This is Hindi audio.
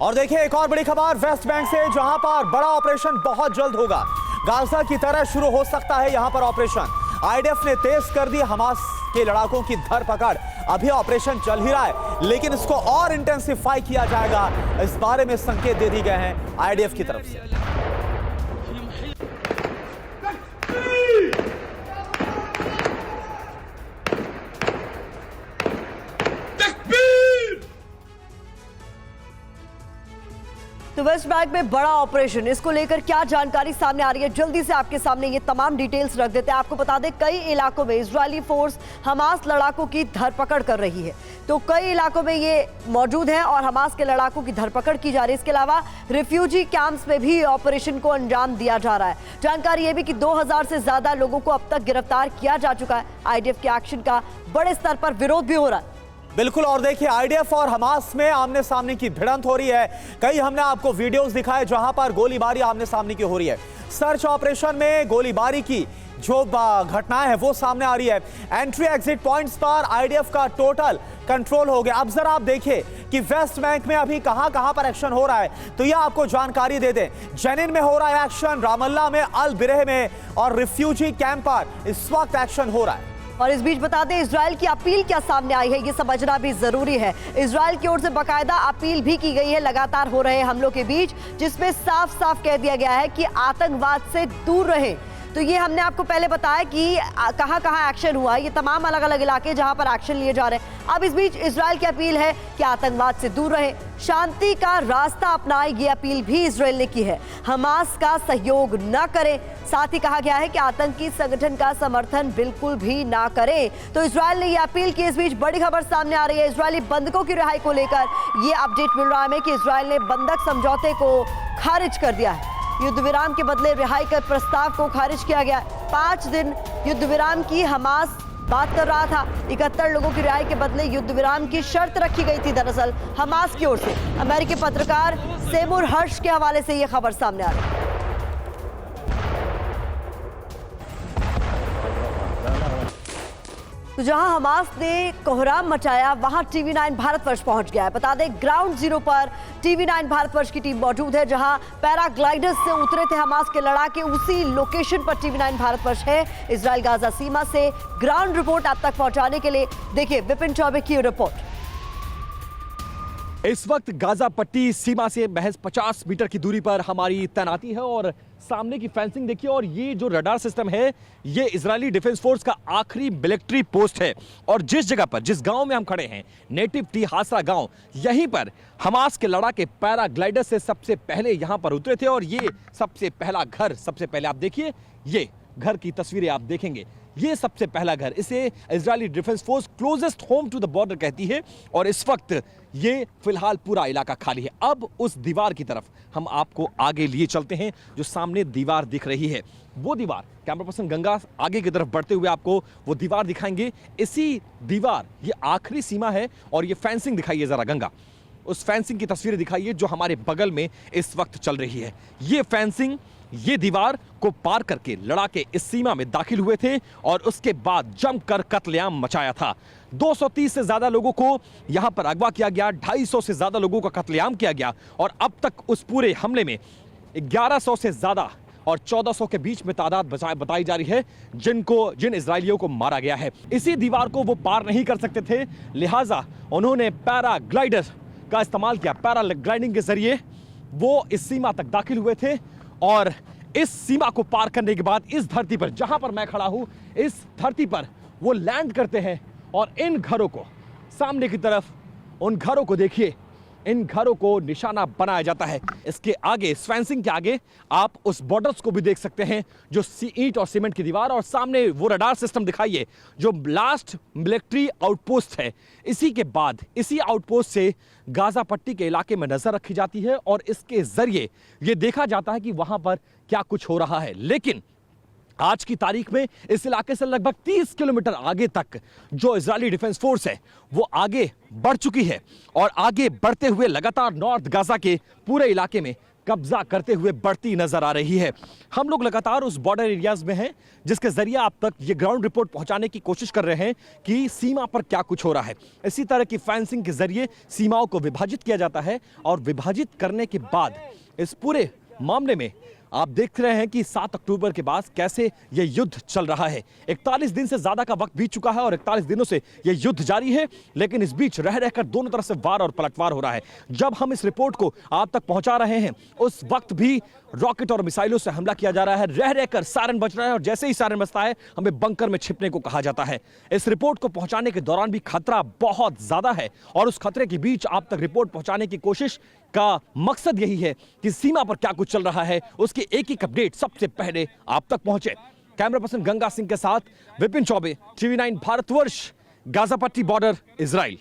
और देखिए एक और बड़ी खबर वेस्ट बैंक से, जहां पर बड़ा ऑपरेशन बहुत जल्द होगा। गाजा की तरह शुरू हो सकता है यहां पर ऑपरेशन। आईडीएफ ने तेज कर दी हमास के लड़ाकों की धरपकड़। अभी ऑपरेशन चल ही रहा है, लेकिन इसको और इंटेंसिफाई किया जाएगा, इस बारे में संकेत दे दिए गए हैं आईडीएफ की तरफ से। तो वेस्ट बैंक में बड़ा ऑपरेशन, इसको लेकर क्या जानकारी सामने आ रही है, जल्दी से आपके सामने ये तमाम डिटेल्स रख देते हैं। आपको बता दें कई इलाकों में इजरायली फोर्स हमास लड़ाकों की धरपकड़ कर रही है। तो कई इलाकों में ये मौजूद हैं और हमास के लड़ाकों की धरपकड़ की जा रही है। इसके अलावा रिफ्यूजी कैंप्स में भी ऑपरेशन को अंजाम दिया जा रहा है। जानकारी ये भी कि 2000 से ज्यादा लोगों को अब तक गिरफ्तार किया जा चुका है। आईडीएफ के एक्शन का बड़े स्तर पर विरोध भी हो रहा है। बिल्कुल, और देखिए आईडीएफ और हमास में आमने सामने की भिड़ंत हो रही है। कई हमने आपको वीडियोस दिखाए जहां पर गोलीबारी आमने सामने की हो रही है। सर्च ऑपरेशन में गोलीबारी की जो घटनाएं हैं वो सामने आ रही है। एंट्री एग्जिट पॉइंट्स पर आईडीएफ का टोटल कंट्रोल हो गया। अब जरा आप देखिए कि वेस्ट बैंक में अभी कहां पर एक्शन हो रहा है, तो यह आपको जानकारी दे दें। जेनिन में हो रहा है एक्शन, रामल्ला में, अल बिरह में और रिफ्यूजी कैंप पर इस वक्त एक्शन हो रहा है। और इस बीच बता दें इजराइल की अपील क्या सामने आई है, ये समझना भी जरूरी है। इजराइल की ओर से बाकायदा अपील भी की गई है लगातार हो रहे हमलों के बीच, जिसमें साफ साफ कह दिया गया है कि आतंकवाद से दूर रहें। तो ये हमने आपको पहले बताया कि कहां एक्शन हुआ, ये तमाम अलग अलग इलाके जहां पर एक्शन लिए जा रहे हैं। अब इस बीच इजराइल की अपील है कि आतंकवाद से दूर रहे, शांति का रास्ता अपनाए, ये अपील भी इजराइल ने की है। हमास का सहयोग न करें, साथ ही कहा गया है कि आतंकी संगठन का समर्थन बिल्कुल भी ना करें। तो इजराइल ने ये अपील की। इस बीच बड़ी खबर सामने आ रही है इजरायली बंधकों की रिहाई को लेकर। ये अपडेट मिल रहा है कि इजराइल ने बंधक समझौते को खारिज कर दिया है। युद्ध विराम के बदले रिहाई के प्रस्ताव को खारिज किया गया। 5 दिन युद्ध विराम की हमास बात कर रहा था। 71 लोगों की रिहाई के बदले युद्ध विराम की शर्त रखी गई थी दरअसल हमास की ओर से। अमेरिकी पत्रकार सेमुर हर्ष के हवाले से यह खबर सामने आ रही है। तो जहां हमास ने कोहराम मचाया, वहां टीवी9 भारतवर्ष पहुंच गया है। बता दें ग्राउंड जीरो पर टीवी9 भारतवर्ष की टीम मौजूद है। जहां पैराग्लाइडर्स से उतरे थे हमास के लड़ाके, उसी लोकेशन पर टीवी9 भारतवर्ष है। इजराइल गाजा सीमा से ग्राउंड रिपोर्ट आप तक पहुंचाने के लिए देखिए विपिन चौबे की रिपोर्ट। इस वक्त गाजा पट्टी सीमा से महज 50 मीटर की दूरी पर हमारी तैनाती है और सामने की फेंसिंग देखिए। और ये जो रडार सिस्टम है, ये इजरायली डिफेंस फोर्स का आखिरी मिलिट्री पोस्ट है। और जिस जगह पर, जिस गांव में हम खड़े हैं, नेटिव टी हासरा गांव, यहीं पर हमास के लड़ाके पैराग्लाइडर से सबसे पहले यहां पर उतरे थे। और ये सबसे पहला घर, सबसे पहले आप देखिए, ये घर की तस्वीरें आप देखेंगे, ये सबसे पहला घर, इसे Israeli defence force closest home to the border कहती है। और इस वक्त ये फिलहाल पूरा इलाका खाली है। अब उस दीवार की तरफ हम आपको आगे लिए चलते हैं। जो सामने दीवार दिख रही है, वो दीवार, कैमरा पर्सन गंगा आगे की तरफ बढ़ते हुए आपको वो दीवार दिखाएंगे। इसी दीवार, ये आखिरी सीमा है। और ये फेंसिंग दिखाइए जरा गंगा, उस फेंसिंग की तस्वीरें दिखाइए जो हमारे बगल में इस वक्त चल रही है। ये फेंसिंग, ये दीवार को पार करके लड़ाके इस सीमा में दाखिल हुए थे और उसके बाद जमकर कत्लेआम मचाया था। 230 से ज्यादा लोगों को यहां पर अगवा किया गया, 250 से ज्यादा लोगों का कत्लेआम किया गया। और अब तक उस पूरे हमले में 1100 से ज्यादा और 1400 के बीच में तादाद बताई जा रही है जिन इजरायलियों को मारा गया है। इसी दीवार को वो पार नहीं कर सकते थे, लिहाजा उन्होंने पैराग्लाइडर का इस्तेमाल किया। पैराग्लाइडिंग के जरिए वो इस सीमा तक दाखिल हुए थे। और इस सीमा को पार करने के बाद इस धरती पर, जहां पर मैं खड़ा हूं, इस धरती पर वो लैंड करते हैं। और इन घरों को, सामने की तरफ उन घरों को देखिए, इन घरों को निशाना बनाया जाता है। इसके आगे, फेंसिंग के आगे आप उस बॉर्डर्स को भी देख सकते हैं, जो ईंट और सीमेंट की दीवार, और सामने वो रडार सिस्टम दिखाइए जो लास्ट मिलिट्री आउटपोस्ट है। इसी के बाद, इसी आउटपोस्ट से गाजा पट्टी के इलाके में नजर रखी जाती है और इसके जरिए यह देखा जाता है कि वहां पर क्या कुछ हो रहा है। लेकिन आज की तारीख में इस इलाके से लगभग 30 किलोमीटर आगे तक जो इजरायली डिफेंस फोर्स है वो आगे बढ़ चुकी है। और आगे बढ़ते हुए लगातार नॉर्थ गाजा के पूरे इलाके में कब्जा करते हुए बढ़ती नजर आ रही है। हम लोग लगातार उस बॉर्डर एरियाज में हैं जिसके जरिए आप तक ये ग्राउंड रिपोर्ट पहुंचाने की कोशिश कर रहे हैं कि सीमा पर क्या कुछ हो रहा है। इसी तरह की फेंसिंग के जरिए सीमाओं को विभाजित किया जाता है और विभाजित करने के बाद इस पूरे मामले में आप देख रहे हैं कि 7 अक्टूबर के बाद कैसे यह युद्ध चल रहा है। 41 दिन से ज्यादा का वक्त बीत चुका है और 41 दिनों से यह युद्ध जारी है, लेकिन इस बीच रह रहकर दोनों तरफ से वार और पलटवार हो रहा है। जब हम इस रिपोर्ट को आप तक पहुंचा रहे हैं उस वक्त भी रॉकेट और मिसाइलों से हमला किया जा रहा है। रह रहकर सायरन बज रहा है और जैसे ही सायरन बजता है हमें बंकर में छिपने को कहा जाता है। इस रिपोर्ट को पहुंचाने के दौरान भी खतरा बहुत ज्यादा है और उस खतरे के बीच आप तक रिपोर्ट पहुंचाने की कोशिश का मकसद यही है कि सीमा पर क्या कुछ चल रहा है उसकी एक एक अपडेट सबसे पहले आप तक पहुंचे। कैमरा पर्सन गंगा सिंह के साथ विपिन चौबे, TV9 भारतवर्ष, गाजापट्टी बॉर्डर, इजराइल।